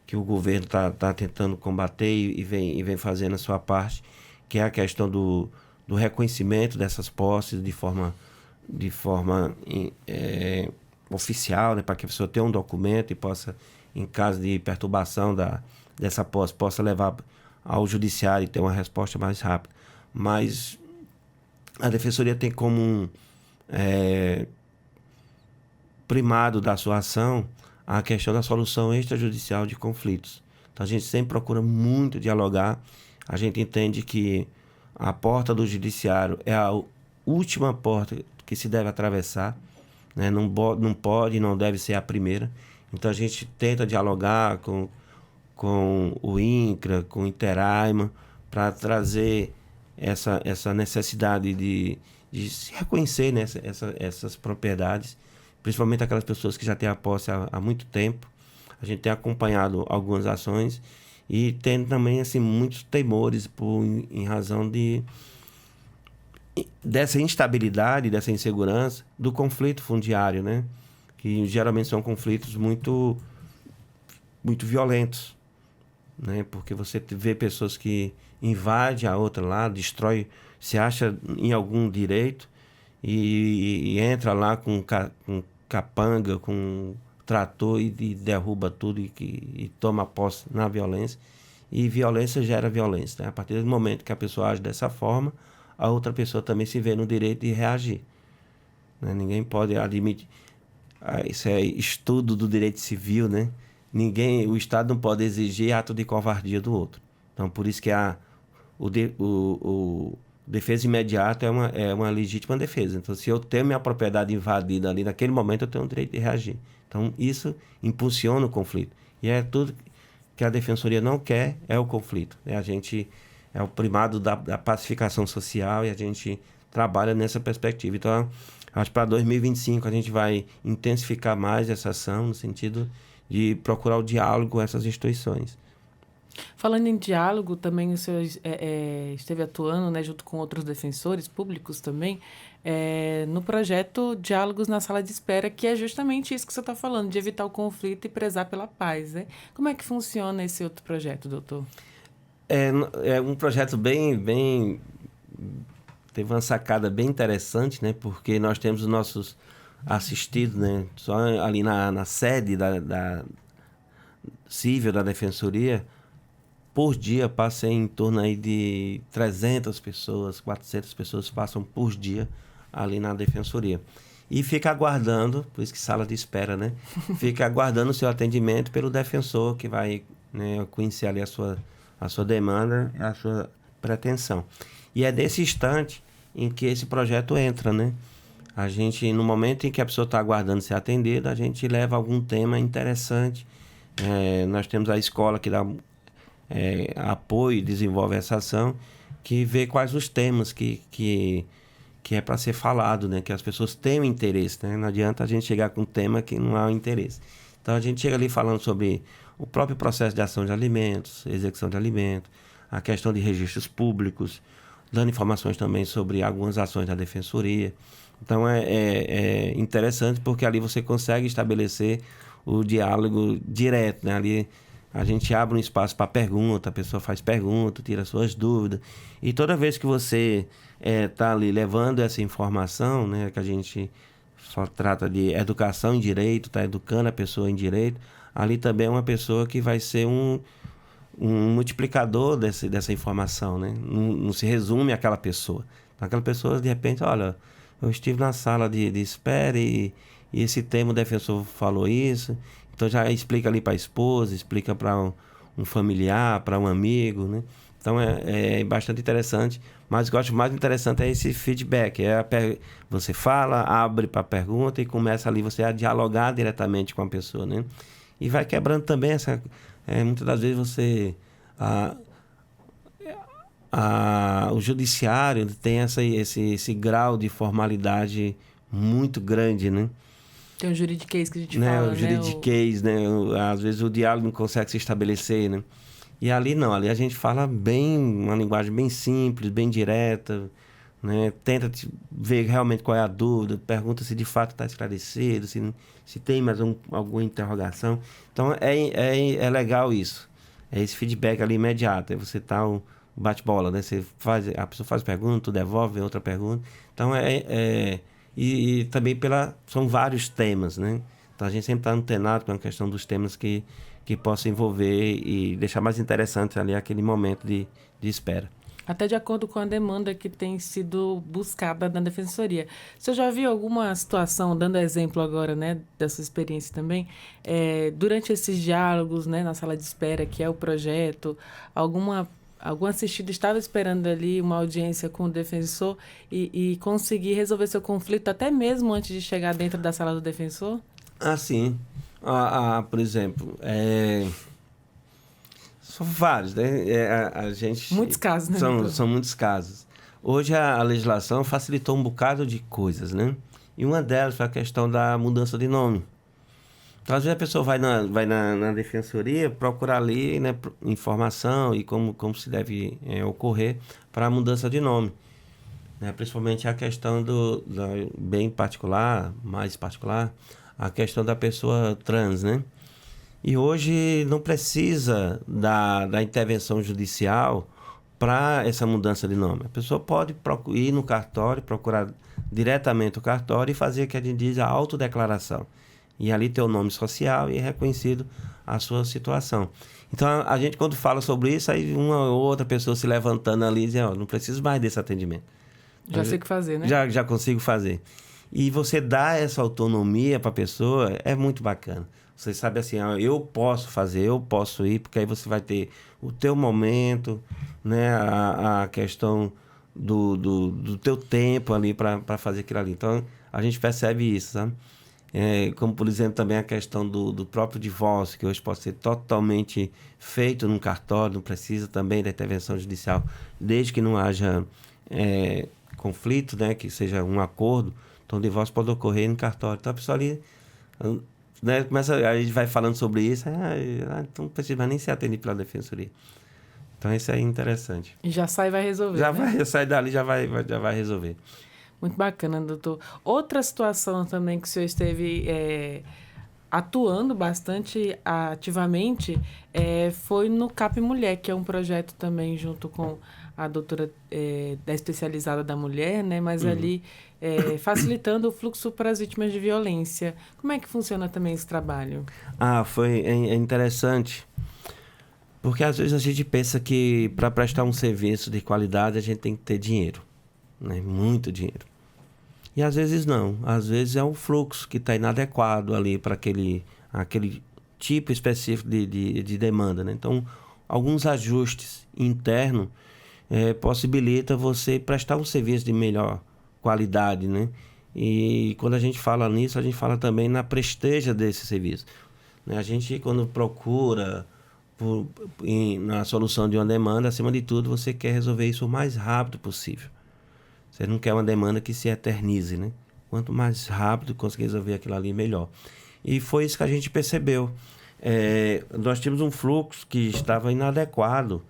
que o governo está tentando combater e vem fazendo a sua parte, que é a questão do reconhecimento dessas posses de forma oficial, né, para que a pessoa tenha um documento e possa, em caso de perturbação dessa posse, possa levar ao judiciário e ter uma resposta mais rápida. Mas a Defensoria tem como primado da sua ação a questão da solução extrajudicial de conflitos. Então a gente sempre procura muito dialogar. A gente entende que a porta do judiciário é a última porta que se deve atravessar, né? Não pode e não deve ser a primeira. Então a gente tenta dialogar com o INCRA, com o Interaima, para trazer essa necessidade de se reconhecer, né, essas propriedades, principalmente aquelas pessoas que já têm a posse há muito tempo. A gente tem acompanhado algumas ações e tem também assim, muitos temores em razão dessa instabilidade, dessa insegurança, do conflito fundiário, né? Que geralmente são conflitos muito, muito violentos, né? Porque você vê pessoas que invadem a outra lá, destrói, se acha em algum direito e entra lá com capanga, com trator e derruba tudo e toma posse na violência. E violência gera violência, né? A partir do momento que a pessoa age dessa forma, a outra pessoa também se vê no direito de reagir, né? Ninguém pode admitir. Isso é estudo do direito civil, né? O Estado não pode exigir ato de covardia do outro. Então, por isso que o defesa imediata é uma legítima defesa. Então, se eu tenho minha propriedade invadida ali, naquele momento eu tenho o direito de reagir. Então, isso impulsiona o conflito. E é tudo que a Defensoria não quer, é o conflito, né? É o primado da pacificação social e a gente trabalha nessa perspectiva. Então, acho que para 2025 a gente vai intensificar mais essa ação no sentido de procurar o diálogo com essas instituições. Falando em diálogo, também o senhor esteve atuando, né, junto com outros defensores públicos também, no projeto Diálogos na Sala de Espera, que é justamente isso que você está falando, de evitar o conflito e prezar pela paz, né? Como é que funciona esse outro projeto, doutor? É um projeto bem teve uma sacada bem interessante, né? Porque nós temos os nossos assistidos, né? Só ali na sede da civil da Defensoria, por dia passa em torno aí de 300 pessoas, 400 pessoas passam por dia ali na Defensoria. E fica aguardando, por isso que sala de espera, né? Fica aguardando o seu atendimento pelo defensor que vai, né, conhecer ali a sua demanda, a sua pretensão. E é nesse instante em que esse projeto entra, né? A gente, no momento em que a pessoa está aguardando ser atendida, a gente leva algum tema interessante. Nós temos a escola que dá apoio e desenvolve essa ação, que vê quais os temas que é para ser falado, né? Que as pessoas tenham interesse, né? Não adianta a gente chegar com um tema que não há interesse. Então, a gente chega ali falando sobre o próprio processo de ação de alimentos, execução de alimentos, a questão de registros públicos, dando informações também sobre algumas ações da Defensoria. Então, é interessante porque ali você consegue estabelecer o diálogo direto, né? Ali a gente abre um espaço para pergunta, a pessoa faz pergunta, tira suas dúvidas. E toda vez que você está ali levando essa informação, né, que a gente só trata de educação em direito, está educando a pessoa em direito, ali também é uma pessoa que vai ser um multiplicador dessa informação, né? Não se resume àquela pessoa. Aquela pessoa, de repente, olha, eu estive na sala de espera e esse tema o defensor falou isso, então já explica ali para a esposa, explica para um familiar, para um amigo, né? Então é bastante interessante, mas o que eu acho mais interessante é esse feedback. Você fala, abre para a pergunta e começa ali você a dialogar diretamente com a pessoa, né? E vai quebrando também muitas das vezes você... o judiciário tem esse grau de formalidade muito grande, né? Tem o juridiquês que a gente fala, O juridiquês, né? Às vezes o diálogo não consegue se estabelecer, né? E ali não, ali a gente fala uma linguagem bem simples, bem direta, né? Tenta ver realmente qual é a dúvida, pergunta se de fato está esclarecido, se tem mais alguma interrogação. Então, é legal isso. É esse feedback ali imediato, você tá o bate-bola, né? A pessoa faz pergunta, tu devolve outra pergunta. Então, e também são vários temas, né? Então, a gente sempre está antenado com a questão dos temas que possam envolver e deixar mais interessante ali aquele momento de espera. Até de acordo com a demanda que tem sido buscada na Defensoria. Você já viu alguma situação, dando exemplo agora, né, da sua experiência também, durante esses diálogos, né, na sala de espera, que é o projeto, algum assistido estava esperando ali uma audiência com o defensor e conseguir resolver seu conflito até mesmo antes de chegar dentro da sala do defensor? Ah, sim. Por exemplo, são vários, né? Muitos casos, né? São muitos casos. Hoje a legislação facilitou um bocado de coisas, né? E uma delas foi a questão da mudança de nome. Então, às vezes a pessoa vai na defensoria procurar ali, né, informação e como se deve ocorrer para a mudança de nome. Né? Principalmente a questão bem particular, mais particular, a questão da pessoa trans, né? E hoje não precisa da intervenção judicial para essa mudança de nome. A pessoa pode ir no cartório, procurar diretamente o cartório e fazer o que a gente diz a autodeclaração. E ali ter o nome social e é reconhecido a sua situação. Então, a gente quando fala sobre isso, aí uma ou outra pessoa se levantando ali e dizendo, não preciso mais desse atendimento. Já sei o que fazer, né? Já consigo fazer. E você dá essa autonomia para a pessoa, é muito bacana. Você sabe assim, eu posso fazer, eu posso ir, porque aí você vai ter o teu momento, né? A questão do teu tempo ali para fazer aquilo ali. Então, a gente percebe isso, sabe? Como, por exemplo, também a questão do próprio divórcio, que hoje pode ser totalmente feito num cartório, não precisa também da intervenção judicial, desde que não haja conflito, né? Que seja um acordo. Então, o divórcio pode ocorrer no cartório. Então, a pessoa ali... Né, a gente vai falando sobre isso, então não precisa nem ser atendido pela defensoria. Então, isso é interessante. E já sai e vai resolver, já sai dali, já vai resolver. Muito bacana, doutor. Outra situação também que o senhor esteve atuando bastante ativamente foi no CAP Mulher, que é um projeto também junto com a doutora da especializada da mulher, né? Mas ali facilitando o fluxo para as vítimas de violência. Como é que funciona também esse trabalho? É interessante, porque às vezes a gente pensa que para prestar um serviço de qualidade a gente tem que ter dinheiro, né? Muito dinheiro. E às vezes não, às vezes é um fluxo que está inadequado ali para aquele tipo específico de demanda, né? Então, alguns ajustes internos possibilita você prestar um serviço de melhor qualidade, né? E quando a gente fala nisso, a gente fala também na presteza desse serviço. Né? A gente, quando procura na solução de uma demanda, acima de tudo, você quer resolver isso o mais rápido possível. Você não quer uma demanda que se eternize, né? Quanto mais rápido conseguir resolver aquilo ali, melhor. E foi isso que a gente percebeu. Nós tínhamos um fluxo que estava inadequado,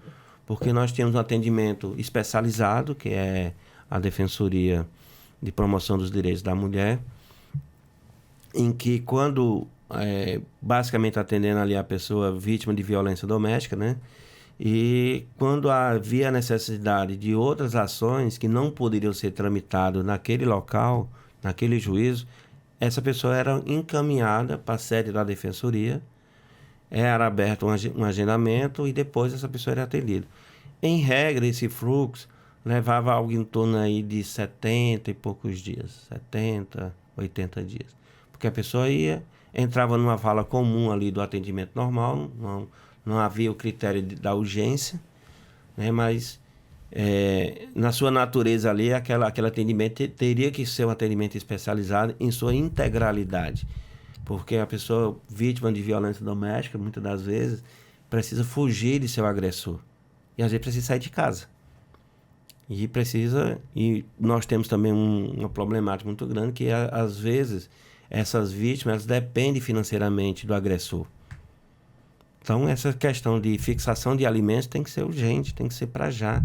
porque nós tínhamos um atendimento especializado, que é a Defensoria de Promoção dos Direitos da Mulher, em que quando, basicamente atendendo ali a pessoa vítima de violência doméstica, né? E quando havia necessidade de outras ações que não poderiam ser tramitadas naquele local, naquele juízo, essa pessoa era encaminhada para a sede da Defensoria, era aberto um agendamento e depois essa pessoa era atendida. Em regra, esse fluxo levava algo em torno aí de 70 e poucos dias, 70, 80 dias. Porque a pessoa entrava numa vala comum ali do atendimento normal, não havia o critério da urgência, né? Mas na sua natureza ali, aquele atendimento teria que ser um atendimento especializado em sua integralidade. Porque a pessoa vítima de violência doméstica, muitas das vezes, precisa fugir de seu agressor. E às vezes precisa sair de casa. E nós temos também uma problemática muito grande, que às vezes essas vítimas elas dependem financeiramente do agressor. Então, essa questão de fixação de alimentos tem que ser urgente, tem que ser para já.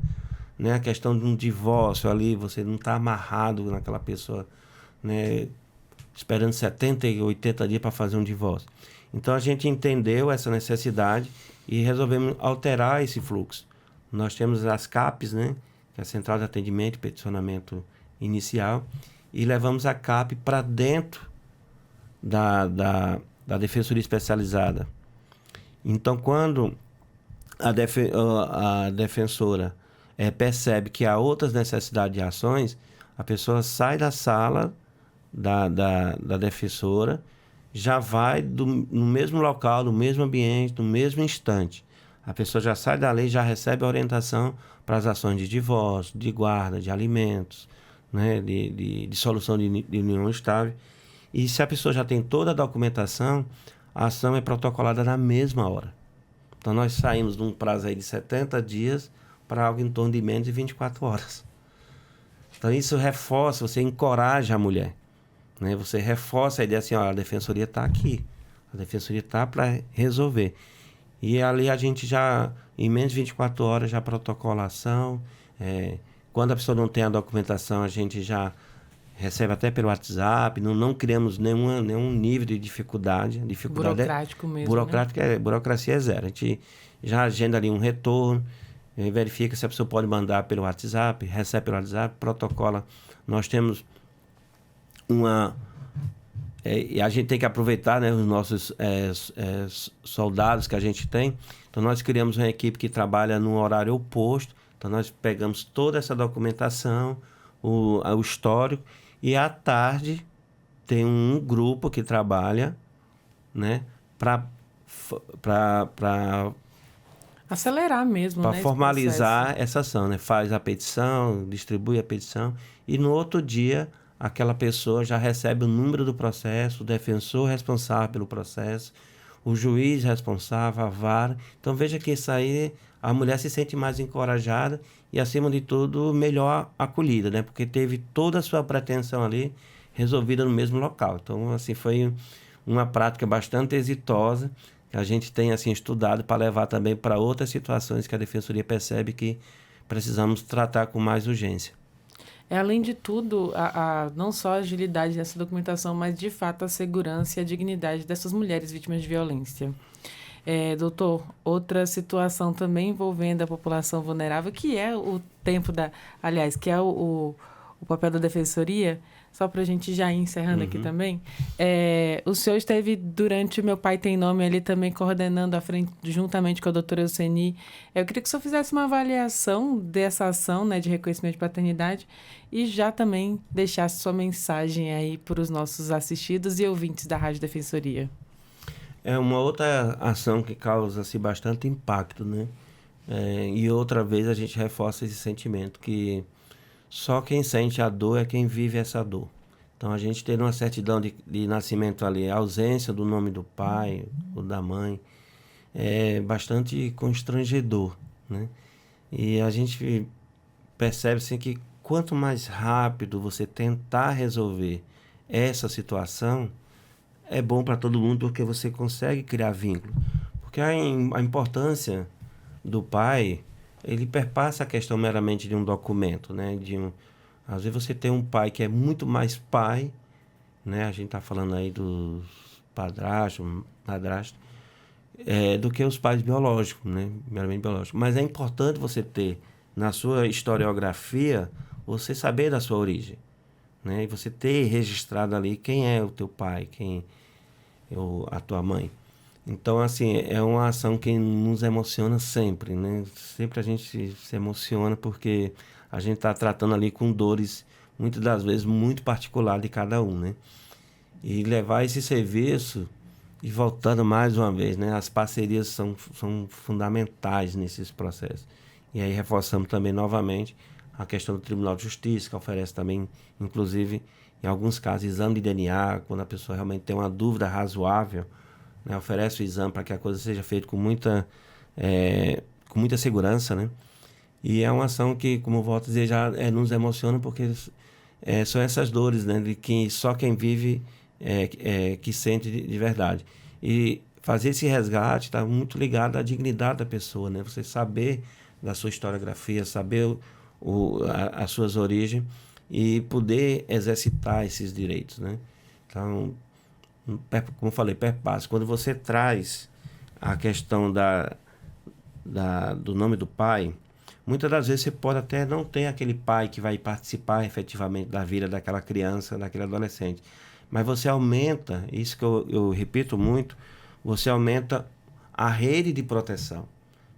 Né? A questão de um divórcio ali, você não está amarrado naquela pessoa, né? Esperando 70 e 80 dias para fazer um divórcio. Então, a gente entendeu essa necessidade e resolvemos alterar esse fluxo. Nós temos as CAPs, né? Que é a Central de Atendimento e Peticionamento Inicial, e levamos a CAP para dentro da Defensoria Especializada. Então, quando a defensora percebe que há outras necessidades de ações, a pessoa sai da sala da defensora, já vai no mesmo local, no mesmo ambiente, no mesmo instante. A pessoa já sai dali e já recebe a orientação para as ações de divórcio, de guarda, de alimentos, né, de solução de união estável. E se a pessoa já tem toda a documentação, a ação é protocolada na mesma hora. Então, nós saímos de um prazo aí de 70 dias para algo em torno de menos de 24 horas. Então, isso reforça, você encoraja a mulher. Né? Você reforça a ideia assim, a Defensoria está aqui. A Defensoria está para resolver. E ali a gente já, em menos de 24 horas, já protocola a ação. Quando a pessoa não tem a documentação, a gente já recebe até pelo WhatsApp, não criamos nenhum nível de dificuldade. Burocrático mesmo, né? Burocracia é zero. A gente já agenda ali um retorno, verifica se a pessoa pode mandar pelo WhatsApp, recebe pelo WhatsApp, protocola. Nós temos e a gente tem que aproveitar, né, os nossos soldados que a gente tem. Então, nós criamos uma equipe que trabalha num horário oposto. Então, nós pegamos toda essa documentação, o histórico, e à tarde tem um grupo que trabalha, né, para acelerar mesmo, para né, formalizar essa ação, né? Faz a petição, distribui a petição, e no outro dia aquela pessoa já recebe o número do processo, o defensor responsável pelo processo, o juiz responsável, a vara. Então, veja que isso aí, a mulher se sente mais encorajada e, acima de tudo, melhor acolhida, né? Porque teve toda a sua pretensão ali resolvida no mesmo local. Então, assim, foi uma prática bastante exitosa que a gente tem, assim, estudado para levar também para outras situações que a Defensoria percebe que precisamos tratar com mais urgência. Além de tudo, não só a agilidade dessa documentação, mas, de fato, a segurança e a dignidade dessas mulheres vítimas de violência. Doutor, outra situação também envolvendo a população vulnerável, que é o tempo que é o papel da Defensoria, só para a gente já ir encerrando aqui também. O senhor esteve durante o Meu Pai Tem Nome ali também coordenando à frente, juntamente com a doutora Euseni. Eu queria que o senhor fizesse uma avaliação dessa ação, né, de reconhecimento de paternidade e já também deixasse sua mensagem aí para os nossos assistidos e ouvintes da Rádio Defensoria. É uma outra ação que causa-se bastante impacto, né? E outra vez a gente reforça esse sentimento que só quem sente a dor é quem vive essa dor. Então, a gente ter uma certidão de nascimento ali, a ausência do nome do pai ou da mãe, é bastante constrangedor, né? E a gente percebe assim, que quanto mais rápido você tentar resolver essa situação, é bom para todo mundo, porque você consegue criar vínculo. Porque a importância do pai, ele perpassa a questão meramente de um documento, né? Às vezes você tem um pai que é muito mais pai, né? A gente está falando aí dos padrastos, madrastos, do que os pais biológicos, né? Meramente biológicos. Mas é importante você ter, na sua historiografia, você saber da sua origem, né? E você ter registrado ali quem é o teu pai, quem é a tua mãe. Então, assim, é uma ação que nos emociona sempre, né? Sempre a gente se emociona porque a gente está tratando ali com dores, muitas das vezes, muito particulares de cada um, né? E levar esse serviço, e voltando mais uma vez, né? As parcerias são fundamentais nesses processos. E aí reforçamos também novamente a questão do Tribunal de Justiça, que oferece também, inclusive, em alguns casos, exame de DNA, quando a pessoa realmente tem uma dúvida razoável, né? Oferece o exame para que a coisa seja feita com muita segurança, né? E é uma ação que, como eu volto a dizer, já nos emociona, porque são essas dores, né? De que só quem vive que sente de verdade. E fazer esse resgate está muito ligado à dignidade da pessoa, né? Você saber da sua historiografia, saber as suas origens e poder exercitar esses direitos, né? Então, como eu falei, perpassa. Quando você traz a questão do nome do pai, muitas das vezes você pode até não ter aquele pai que vai participar efetivamente da vida daquela criança, daquele adolescente. Mas você aumenta, isso que eu repito muito, você aumenta a rede de proteção.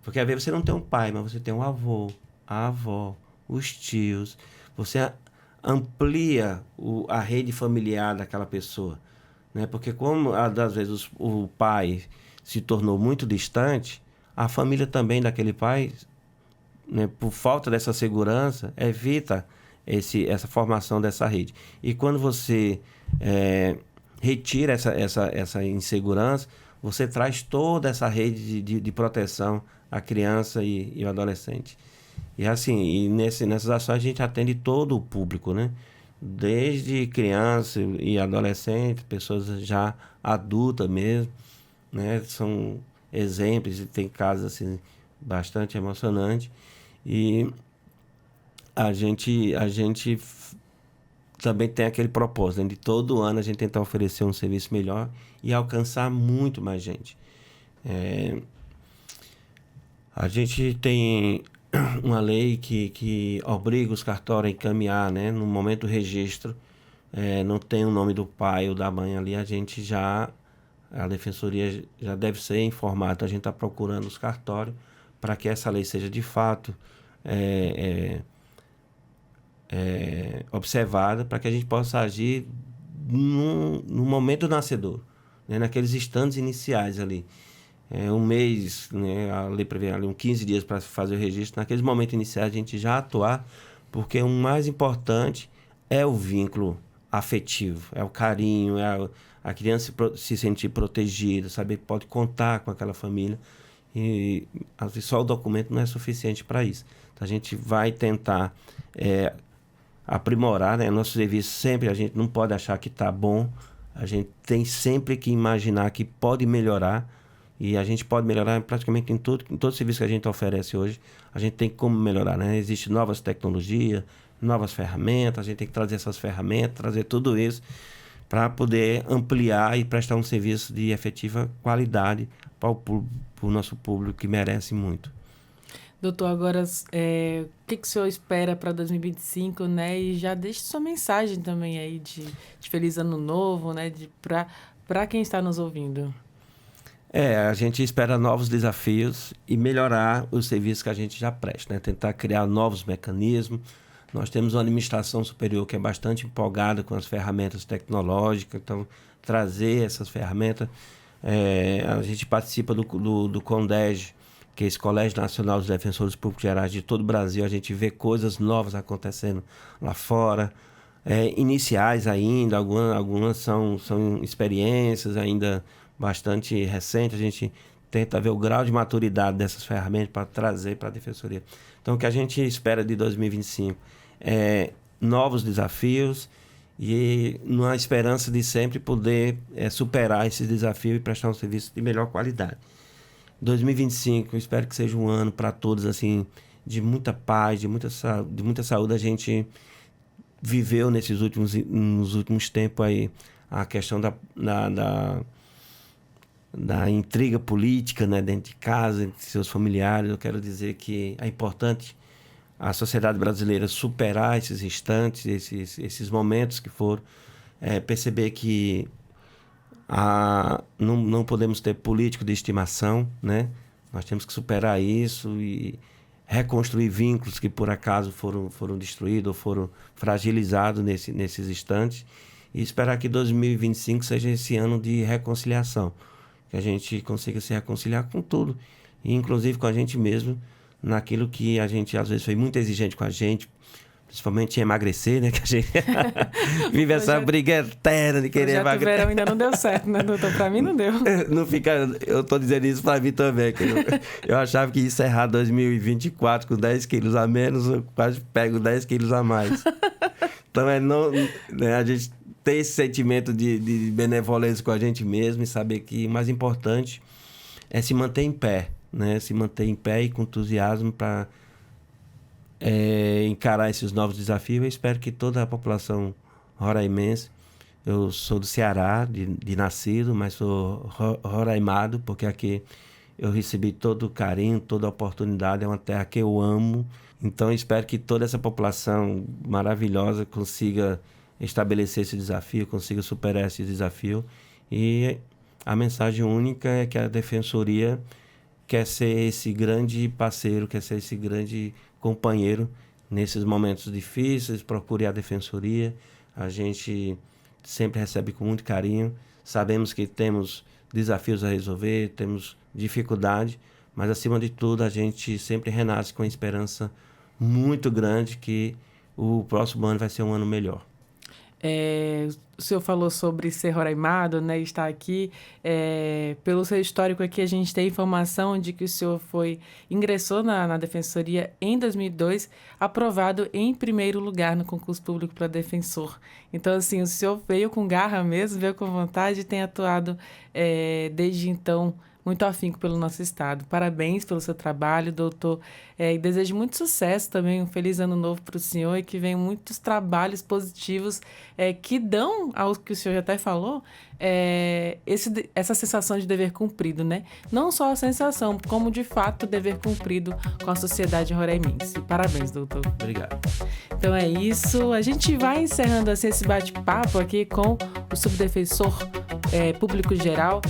Porque às vezes você não tem um pai, mas você tem um avô, a avó, os tios. Você amplia a rede familiar daquela pessoa, né? Porque como às vezes o pai se tornou muito distante, a família também daquele pai, né, por falta dessa segurança, evita essa formação dessa rede. E quando você retira essa insegurança, você traz toda essa rede de proteção à criança e ao adolescente. E assim, nessas ações a gente atende todo o público, né? Desde criança e adolescente, pessoas já adultas mesmo, né? São exemplos e tem casos assim bastante emocionantes. E a gente também tem aquele propósito, né? De todo ano a gente tentar oferecer um serviço melhor e alcançar muito mais gente. A gente tem uma lei que obriga os cartórios a encaminhar, né? No momento do registro, não tem o nome do pai ou da mãe ali, a defensoria já deve ser informada. Então, a gente está procurando os cartórios para que essa lei seja de fato observada, para que a gente possa agir no momento nascedor, né? Naqueles instantes iniciais ali. Um mês, né? A lei prevê ali 15 dias para fazer o registro. Naqueles momentos iniciais a gente já atuar, porque o mais importante é o vínculo afetivo, é o carinho, a criança se sentir protegida, saber que pode contar com aquela família. E só o documento não é suficiente para isso. Então a gente vai tentar aprimorar, né? Nosso serviço sempre, a gente não pode achar que está bom, a gente tem sempre que imaginar que pode melhorar. E a gente pode melhorar praticamente em todo serviço que a gente oferece hoje. A gente tem como melhorar, né? Existem novas tecnologias, novas ferramentas. A gente tem que trazer essas ferramentas, trazer tudo isso para poder ampliar e prestar um serviço de efetiva qualidade para o nosso público, que merece muito. Doutor, agora, o que o senhor espera para 2025, né? E já deixe sua mensagem também aí de Feliz Ano Novo, né? Para quem está nos ouvindo. A gente espera novos desafios e melhorar os serviços que a gente já presta, né? Tentar criar novos mecanismos. Nós temos uma administração superior que é bastante empolgada com as ferramentas tecnológicas, então trazer essas ferramentas. A gente participa do CONDEG, que é esse Colégio Nacional dos Defensores Públicos Gerais de todo o Brasil. A gente vê coisas novas acontecendo lá fora. iniciais ainda, algumas são experiências ainda bastante recentes. A gente tenta ver o grau de maturidade dessas ferramentas para trazer para a Defensoria. Então, o que a gente espera de 2025 é novos desafios e numa esperança de sempre poder superar esses desafios e prestar um serviço de melhor qualidade. 2025, eu espero que seja um ano para todos, assim, de muita paz, de muita saúde. A gente viveu nos últimos tempos aí a questão da intriga política, né, dentro de casa, entre seus familiares. Eu quero dizer que é importante a sociedade brasileira superar esses instantes, esses momentos que foram, perceber que não podemos ter político de estimação, né? Nós temos que superar isso e reconstruir vínculos que por acaso foram destruídos ou foram fragilizados nesses instantes, e esperar que 2025 seja esse ano de reconciliação, que a gente consiga se reconciliar com tudo, e inclusive com a gente mesmo, naquilo que a gente às vezes foi muito exigente com a gente, principalmente em emagrecer, né? Que a gente vive essa briga eterna de querer emagrecer. O verão ainda não deu certo, né, doutor? Pra mim não deu. Não fica, eu tô dizendo isso pra mim também. Que eu achava que ia encerrar 2024 com 10 quilos a menos, eu quase pego 10 quilos a mais. Então, a gente ter esse sentimento de benevolência com a gente mesmo e saber que o mais importante é se manter em pé, né? Se manter em pé e com entusiasmo para encarar esses novos desafios. Eu espero que toda a população roraimense, eu sou do Ceará, de nascido, mas sou roraimado, porque aqui eu recebi todo o carinho, toda a oportunidade, é uma terra que eu amo. Então eu espero que toda essa população maravilhosa consiga estabelecer esse desafio, consiga superar esse desafio. E a mensagem única é que a Defensoria quer ser esse grande parceiro, quer ser esse grande companheiro nesses momentos difíceis. Procure a Defensoria, a gente sempre recebe com muito carinho. Sabemos que temos desafios a resolver, temos dificuldade, mas acima de tudo a gente sempre renasce com a esperança muito grande que o próximo ano vai ser um ano melhor. O senhor falou sobre ser roraimado, né, estar aqui. Pelo seu histórico aqui, a gente tem informação de que o senhor ingressou na Defensoria em 2002, aprovado em primeiro lugar no concurso público para defensor. Então, assim, o senhor veio com garra mesmo, veio com vontade e tem atuado desde então muito afinco pelo nosso estado. Parabéns pelo seu trabalho, doutor. E desejo muito sucesso também, um feliz ano novo para o senhor e que venham muitos trabalhos positivos que dão ao que o senhor já até falou, essa sensação de dever cumprido, né? Não só a sensação, como de fato dever cumprido com a sociedade roraimense. Parabéns, doutor. Obrigado. Então é isso. A gente vai encerrando assim, esse bate-papo aqui com o subdefensor público geral,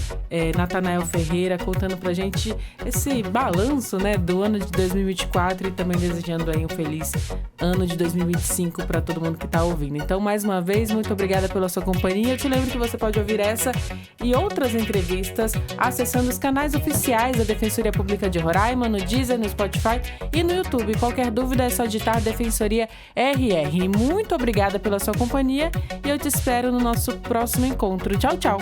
Natanael Ferreira, contando pra gente esse balanço, né, do ano de 2024 e também desejando aí um feliz ano de 2025 para todo mundo que tá ouvindo. Então, mais uma vez, muito obrigada pela sua companhia. Eu te lembro que você pode ouvir essa e outras entrevistas acessando os canais oficiais da Defensoria Pública de Roraima, no Deezer, no Spotify e no YouTube. Qualquer dúvida é só digitar Defensoria RR. Muito obrigada pela sua companhia e eu te espero no nosso próximo encontro. Tchau, tchau!